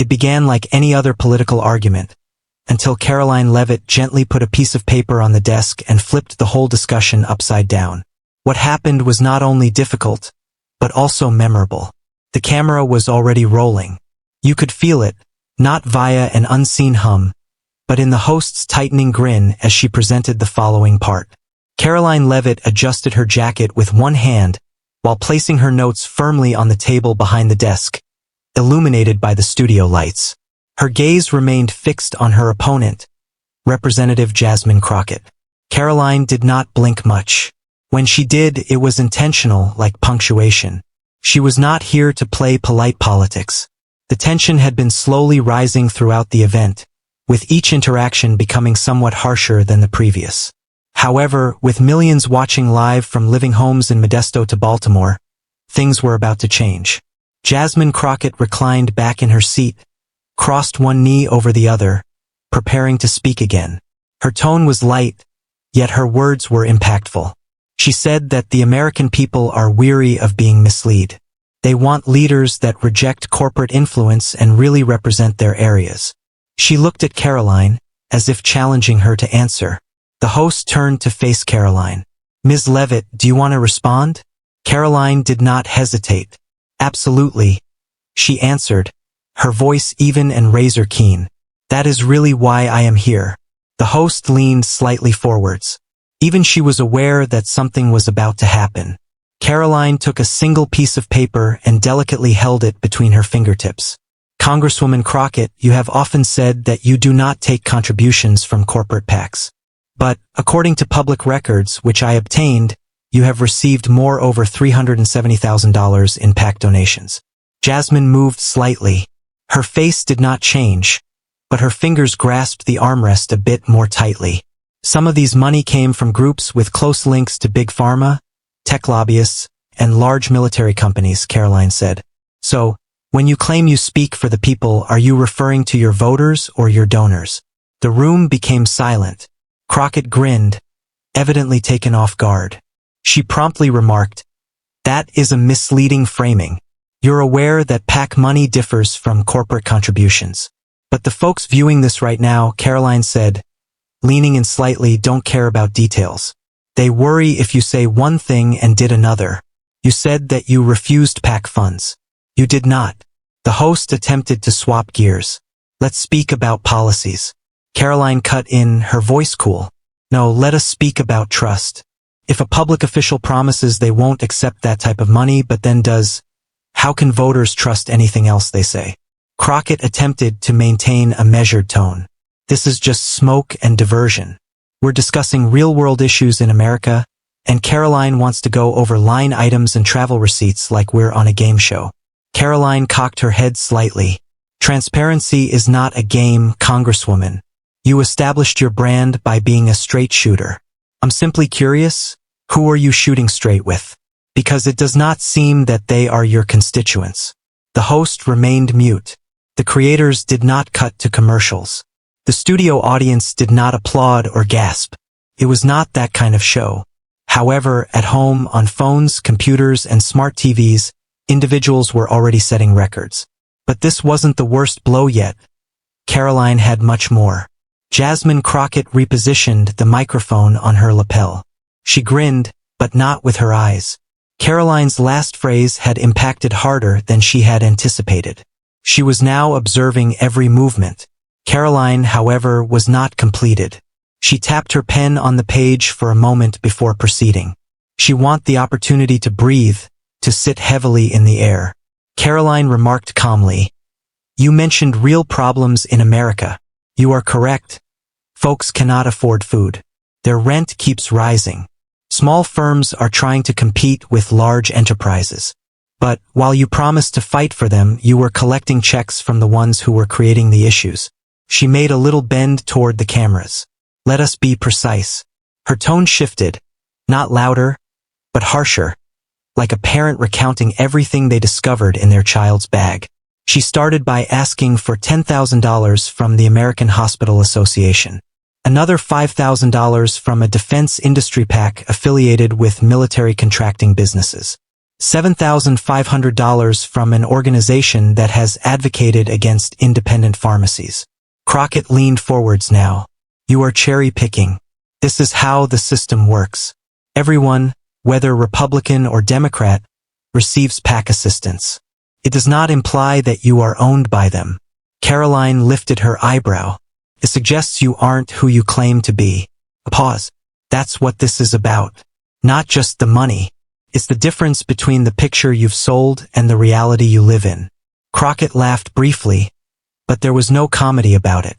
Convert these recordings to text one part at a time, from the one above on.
It began like any other political argument, until Karoline Leavitt gently put a piece of paper on the desk and flipped the whole discussion upside down. What happened was not only difficult, but also memorable. The camera was already rolling. You could feel it, not via an unseen hum, but in the host's tightening grin as she presented the following part. Karoline Leavitt adjusted her jacket with one hand while placing her notes firmly on the table behind the desk, illuminated by the studio lights. Her gaze remained fixed on her opponent, Representative Jasmine Crockett. Karoline did not blink much. When she did, it was intentional, like punctuation. She was not here to play polite politics. The tension had been slowly rising throughout the event, with each interaction becoming somewhat harsher than the previous. However, with millions watching live from living homes in Modesto to Baltimore, things were about to change. Jasmine Crockett reclined back in her seat, crossed one knee over the other, preparing to speak again. Her tone was light, yet her words were impactful. She said that the American people are weary of being misled. They want leaders that reject corporate influence and really represent their areas. She looked at Karoline, as if challenging her to answer. The host turned to face Karoline. Ms. Leavitt, do you want to respond? Karoline did not hesitate. Absolutely, she answered, her voice even and razor keen. That is really why I am here. The host leaned slightly forwards. Even she was aware that something was about to happen. Karoline took a single piece of paper and delicately held it between her fingertips. Congresswoman Crockett, you have often said that you do not take contributions from corporate PACs. But, according to public records, which I obtained, you have received more over $370,000 in PAC donations. Jasmine moved slightly. Her face did not change, but her fingers grasped the armrest a bit more tightly. Some of these money came from groups with close links to big pharma, tech lobbyists, and large military companies, Karoline said. So, when you claim you speak for the people, are you referring to your voters or your donors? The room became silent. Crockett grinned, evidently taken off guard. She promptly remarked, that is a misleading framing. You're aware that PAC money differs from corporate contributions. But the folks viewing this right now, Karoline said, leaning in slightly, don't care about details. They worry if you say one thing and did another. You said that you refused PAC funds. You did not. The host attempted to swap gears. Let's speak about policies. Karoline cut in, her voice cool. No, let us speak about trust. If a public official promises they won't accept that type of money but then does, how can voters trust anything else they say? Crockett attempted to maintain a measured tone. This is just smoke and diversion. We're discussing real-world issues in America, and Karoline wants to go over line items and travel receipts like we're on a game show. Karoline cocked her head slightly. Transparency is not a game, Congresswoman. You established your brand by being a straight shooter. I'm simply curious, who are you shooting straight with? Because it does not seem that they are your constituents. The host remained mute. The creators did not cut to commercials. The studio audience did not applaud or gasp. It was not that kind of show. However, at home, on phones, computers, and smart TVs, individuals were already setting records. But this wasn't the worst blow yet. Karoline had much more. Jasmine Crockett repositioned the microphone on her lapel. She grinned, but not with her eyes. Karoline's last phrase had impacted harder than she had anticipated. She was now observing every movement. Karoline, however, was not completed. She tapped her pen on the page for a moment before proceeding. She wanted the opportunity to breathe, to sit heavily in the air. Karoline remarked calmly, "You mentioned real problems in America. You are correct. Folks cannot afford food. Their rent keeps rising. Small firms are trying to compete with large enterprises. But, while you promised to fight for them, you were collecting checks from the ones who were creating the issues." She made a little bend toward the cameras. Let us be precise. Her tone shifted, not louder, but harsher, like a parent recounting everything they discovered in their child's bag. She started by asking for $10,000 from the American Hospital Association, another $5,000 from a defense industry PAC affiliated with military contracting businesses, $7,500 from an organization that has advocated against independent pharmacies. Crockett leaned forwards now. You are cherry-picking. This is how the system works. Everyone, whether Republican or Democrat, receives PAC assistance. It does not imply that you are owned by them. Karoline lifted her eyebrow. It suggests you aren't who you claim to be. A pause. That's what this is about. Not just the money. It's the difference between the picture you've sold and the reality you live in. Crockett laughed briefly, but there was no comedy about it.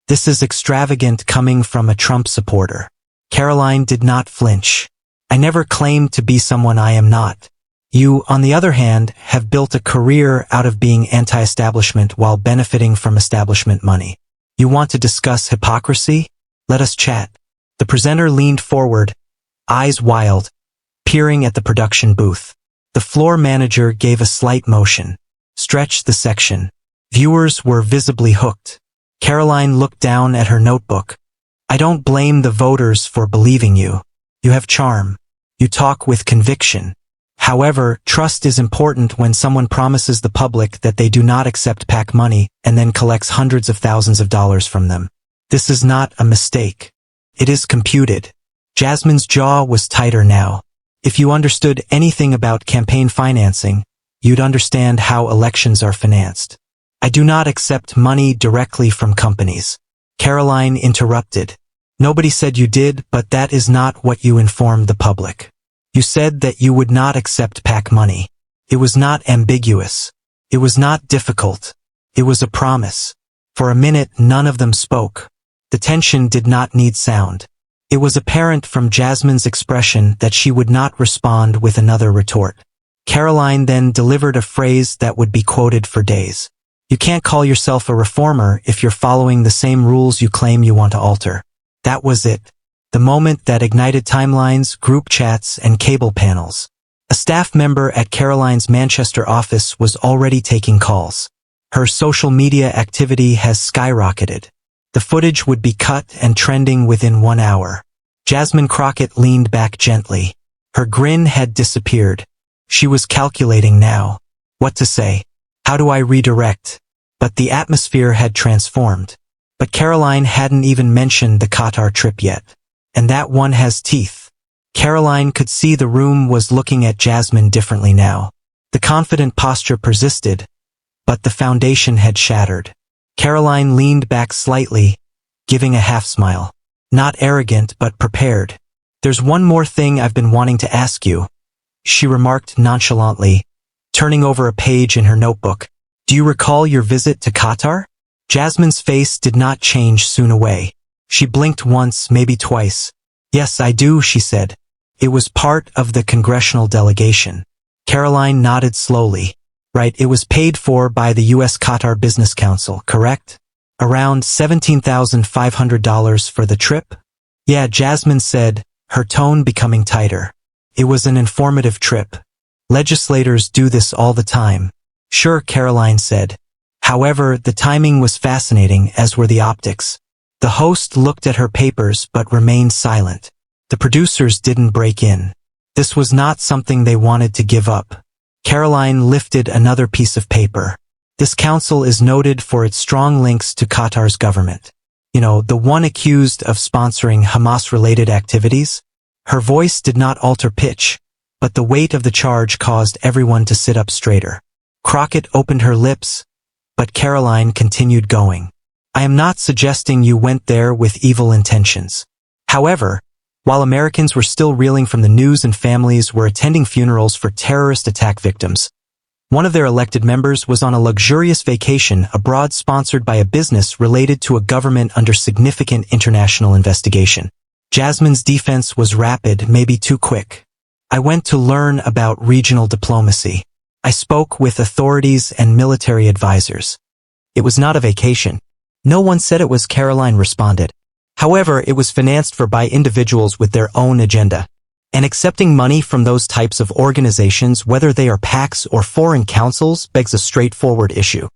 This is extravagant coming from a Trump supporter. Karoline did not flinch. I never claimed to be someone I am not. You, on the other hand, have built a career out of being anti-establishment while benefiting from establishment money. You want to discuss hypocrisy? Let us chat. The presenter leaned forward, eyes wild, peering at the production booth. The floor manager gave a slight motion. Stretch the section. Viewers were visibly hooked. Karoline looked down at her notebook. I don't blame the voters for believing you. You have charm. You talk with conviction. However, trust is important when someone promises the public that they do not accept PAC money and then collects hundreds of thousands of dollars from them. This is not a mistake. It is computed. Jasmine's jaw was tighter now. If you understood anything about campaign financing, you'd understand how elections are financed. I do not accept money directly from companies. Karoline interrupted. Nobody said you did, but that is not what you informed the public. You said that you would not accept PAC money. It was not ambiguous. It was not difficult. It was a promise. For a minute, none of them spoke. The tension did not need sound. It was apparent from Jasmine's expression that she would not respond with another retort. Karoline then delivered a phrase that would be quoted for days. You can't call yourself a reformer if you're following the same rules you claim you want to alter. That was it. The moment that ignited timelines, group chats, and cable panels. A staff member at Karoline's Manchester office was already taking calls. Her social media activity has skyrocketed. The footage would be cut and trending within 1 hour. Jasmine Crockett leaned back gently. Her grin had disappeared. She was calculating now. What to say? How do I redirect? But the atmosphere had transformed. But Karoline hadn't even mentioned the Qatar trip yet. And that one has teeth. Karoline could see the room was looking at Jasmine differently now. The confident posture persisted, but the foundation had shattered. Karoline leaned back slightly, giving a half-smile. Not arrogant, but prepared. There's one more thing I've been wanting to ask you, she remarked nonchalantly, turning over a page in her notebook. Do you recall your visit to Qatar? Jasmine's face did not change soon away. She blinked once, maybe twice. Yes, I do, she said. It was part of the congressional delegation. Karoline nodded slowly. Right, it was paid for by the U.S. Qatar Business Council, correct? Around $17,500 for the trip? Yeah, Jasmine said, her tone becoming tighter. It was an informative trip. Legislators do this all the time. Sure, Karoline said. However, the timing was fascinating, as were the optics. The host looked at her papers but remained silent. The producers didn't break in. This was not something they wanted to give up. Karoline lifted another piece of paper. This council is noted for its strong links to Qatar's government. You know, the one accused of sponsoring Hamas-related activities? Her voice did not alter pitch, but the weight of the charge caused everyone to sit up straighter. Crockett opened her lips, but Karoline continued going. I am not suggesting you went there with evil intentions. However, while Americans were still reeling from the news and families were attending funerals for terrorist attack victims, one of their elected members was on a luxurious vacation abroad sponsored by a business related to a government under significant international investigation. Jasmine's defense was rapid, maybe too quick. I went to learn about regional diplomacy. I spoke with authorities and military advisors. It was not a vacation. No one said it was, Karoline responded. However, it was financed for by individuals with their own agenda. And accepting money from those types of organizations, whether they are PACs or foreign councils, begs a straightforward issue.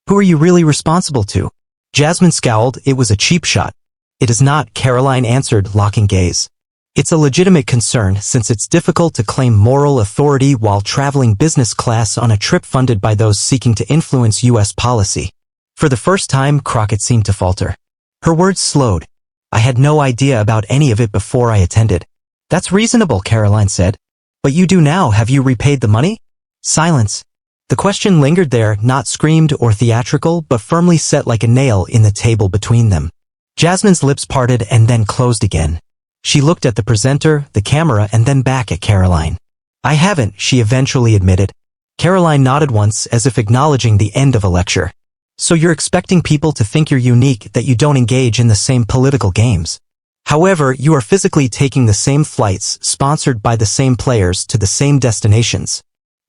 Who are you really responsible to? Jasmine scowled. It was a cheap shot. It is not, Karoline answered, locking gaze. It's a legitimate concern since it's difficult to claim moral authority while traveling business class on a trip funded by those seeking to influence U.S. policy. For the first time, Crockett seemed to falter. Her words slowed. I had no idea about any of it before I attended. That's reasonable, Karoline said. But you do now. Have you repaid the money? Silence. The question lingered there, not screamed or theatrical, but firmly set like a nail in the table between them. Jasmine's lips parted and then closed again. She looked at the presenter, the camera, and then back at Karoline. I haven't, she eventually admitted. Karoline nodded once as if acknowledging the end of a lecture. So you're expecting people to think you're unique, that you don't engage in the same political games. However, you are physically taking the same flights, sponsored by the same players, to the same destinations.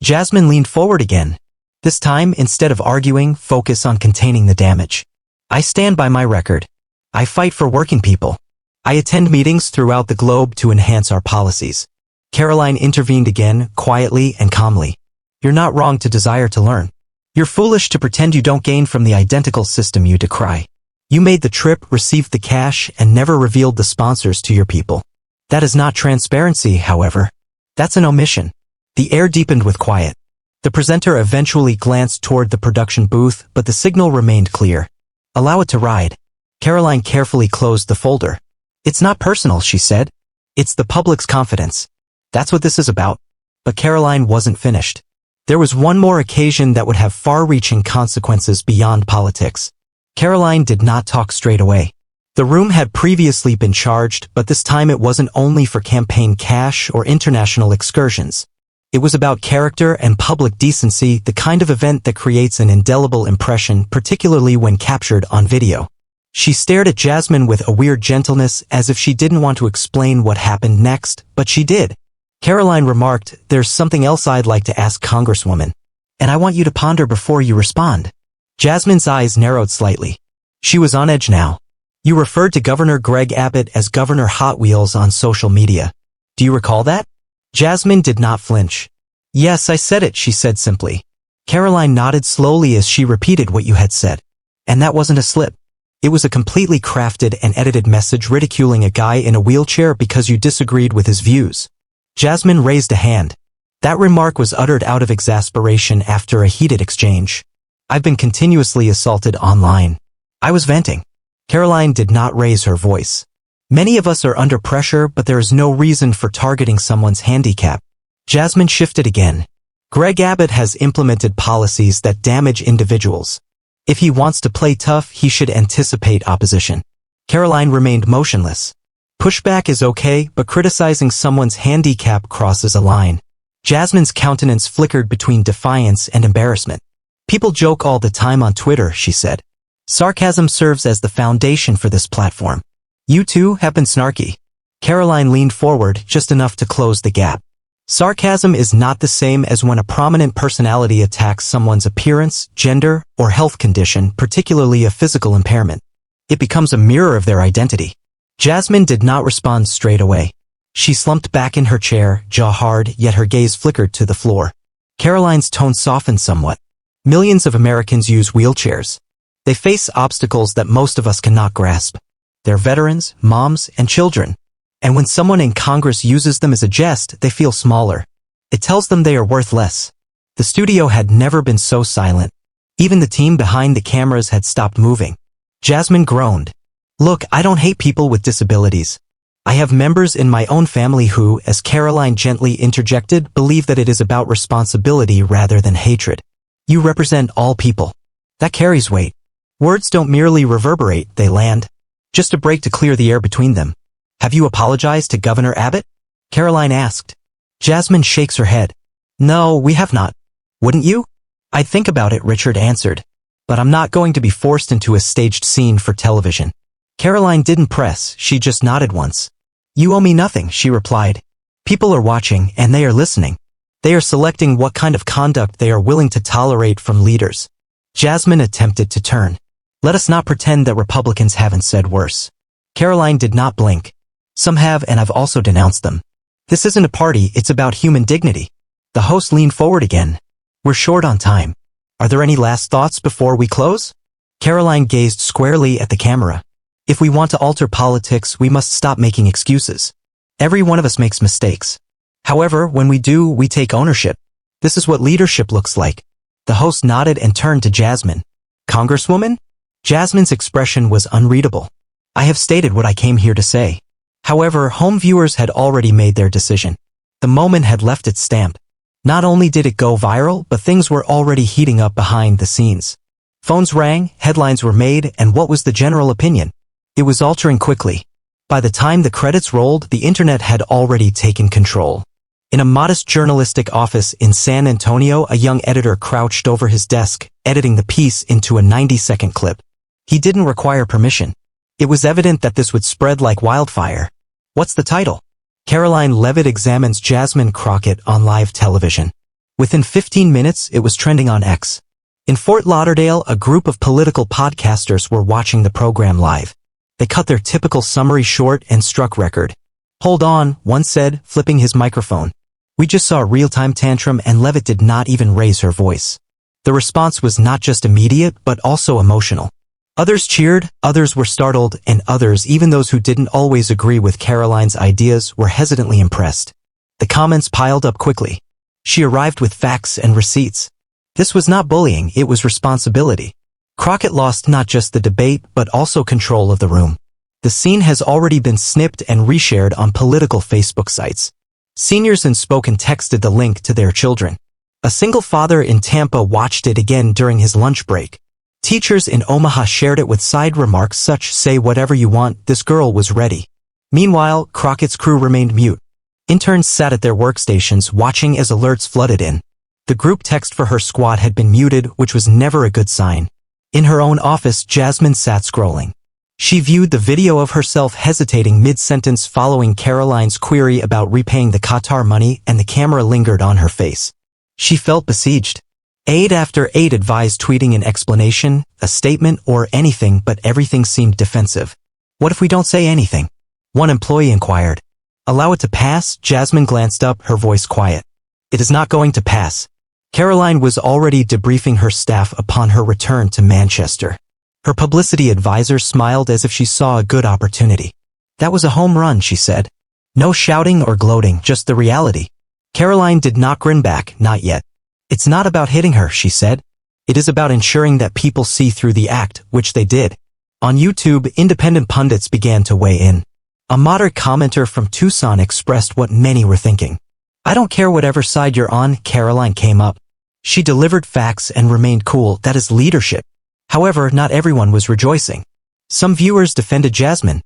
Jasmine leaned forward again. This time, instead of arguing, focus on containing the damage. I stand by my record. I fight for working people. I attend meetings throughout the globe to enhance our policies. Karoline intervened again, quietly and calmly. You're not wrong to desire to learn. You're foolish to pretend you don't gain from the identical system you decry. You made the trip, received the cash, and never revealed the sponsors to your people. That is not transparency, however. That's an omission. The air deepened with quiet. The presenter eventually glanced toward the production booth, but the signal remained clear. Allow it to ride. Karoline carefully closed the folder. It's not personal, she said. It's the public's confidence. That's what this is about. But Karoline wasn't finished. There was one more occasion that would have far-reaching consequences beyond politics. Karoline did not talk straight away. The room had previously been charged, but this time it wasn't only for campaign cash or international excursions. It was about character and public decency, the kind of event that creates an indelible impression, particularly when captured on video. She stared at Jasmine with a weird gentleness, as if she didn't want to explain what happened next, but she did. Karoline remarked, "There's something else I'd like to ask Congresswoman. And I want you to ponder before you respond." Jasmine's eyes narrowed slightly. She was on edge now. You referred to Governor Greg Abbott as Governor Hot Wheels on social media. Do you recall that? Jasmine did not flinch. Yes, I said it, she said simply. Karoline nodded slowly as she repeated what you had said. And that wasn't a slip. It was a completely crafted and edited message ridiculing a guy in a wheelchair because you disagreed with his views. Jasmine raised a hand. That remark was uttered out of exasperation after a heated exchange. I've been continuously assaulted online. I was venting. Karoline did not raise her voice. Many of us are under pressure, but there is no reason for targeting someone's handicap. Jasmine shifted again. Greg Abbott has implemented policies that damage individuals. If he wants to play tough, he should anticipate opposition. Karoline remained motionless. Pushback is okay, but criticizing someone's handicap crosses a line. Jasmine's countenance flickered between defiance and embarrassment. People joke all the time on Twitter, she said. Sarcasm serves as the foundation for this platform. You two have been snarky. Karoline leaned forward just enough to close the gap. Sarcasm is not the same as when a prominent personality attacks someone's appearance, gender, or health condition, particularly a physical impairment. It becomes a mirror of their identity. Jasmine did not respond straight away. She slumped back in her chair, jaw hard, yet her gaze flickered to the floor. Karoline's tone softened somewhat. Millions of Americans use wheelchairs. They face obstacles that most of us cannot grasp. They're veterans, moms, and children. And when someone in Congress uses them as a jest, they feel smaller. It tells them they are worth less. The studio had never been so silent. Even the team behind the cameras had stopped moving. Jasmine groaned. Look, I don't hate people with disabilities. I have members in my own family who, as Karoline gently interjected, believe that it is about responsibility rather than hatred. You represent all people. That carries weight. Words don't merely reverberate, they land. Just a break to clear the air between them. Have you apologized to Governor Abbott? Karoline asked. Jasmine shakes her head. No, we have not. Wouldn't you? I'd think about it, Richard answered. But I'm not going to be forced into a staged scene for television. Karoline didn't press, she just nodded once. You owe me nothing, she replied. People are watching, and they are listening. They are selecting what kind of conduct they are willing to tolerate from leaders. Jasmine attempted to turn. Let us not pretend that Republicans haven't said worse. Karoline did not blink. Some have, and I've also denounced them. This isn't a party, it's about human dignity. The host leaned forward again. We're short on time. Are there any last thoughts before we close? Karoline gazed squarely at the camera. If we want to alter politics, we must stop making excuses. Every one of us makes mistakes. However, when we do, we take ownership. This is what leadership looks like. The host nodded and turned to Jasmine. Congresswoman? Jasmine's expression was unreadable. I have stated what I came here to say. However, home viewers had already made their decision. The moment had left its stamp. Not only did it go viral, but things were already heating up behind the scenes. Phones rang, headlines were made, and what was the general opinion? It was altering quickly. By the time the credits rolled, the internet had already taken control. In a modest journalistic office in San Antonio, a young editor crouched over his desk, editing the piece into a 90-second clip. He didn't require permission. It was evident that this would spread like wildfire. What's the title? Karoline Leavitt examines Jasmine Crockett on live television. Within 15 minutes, it was trending on X. In Fort Lauderdale, a group of political podcasters were watching the program live. They cut their typical summary short and struck record. Hold on, one said, flipping his microphone. We just saw a real-time tantrum and Leavitt did not even raise her voice. The response was not just immediate, but also emotional. Others cheered, others were startled, and others, even those who didn't always agree with Karoline's ideas, were hesitantly impressed. The comments piled up quickly. She arrived with facts and receipts. This was not bullying, it was responsibility. Crockett lost not just the debate, but also control of the room. The scene has already been snipped and reshared on political Facebook sites. Seniors in Spokane texted the link to their children. A single father in Tampa watched it again during his lunch break. Teachers in Omaha shared it with side remarks such, "Say whatever you want, this girl was ready." Meanwhile, Crockett's crew remained mute. Interns sat at their workstations watching as alerts flooded in. The group text for her squad had been muted, which was never a good sign. In her own office, Jasmine sat scrolling. She viewed the video of herself hesitating mid-sentence following Karoline's query about repaying the Qatar money, and the camera lingered on her face. She felt besieged. Aide after aide advised tweeting an explanation, a statement, or anything, but everything seemed defensive. What if we don't say anything? One employee inquired. Allow it to pass? Jasmine glanced up, her voice quiet. It is not going to pass. Karoline was already debriefing her staff upon her return to Manchester. Her publicity advisor smiled as if she saw a good opportunity. That was a home run, she said. No shouting or gloating, just the reality. Karoline did not grin back, not yet. It's not about hitting her, she said. It is about ensuring that people see through the act, which they did. On YouTube, independent pundits began to weigh in. A moderate commenter from Tucson expressed what many were thinking. I don't care whatever side you're on, Karoline came up. She delivered facts and remained cool, that is leadership. However, not everyone was rejoicing. Some viewers defended Jasmine.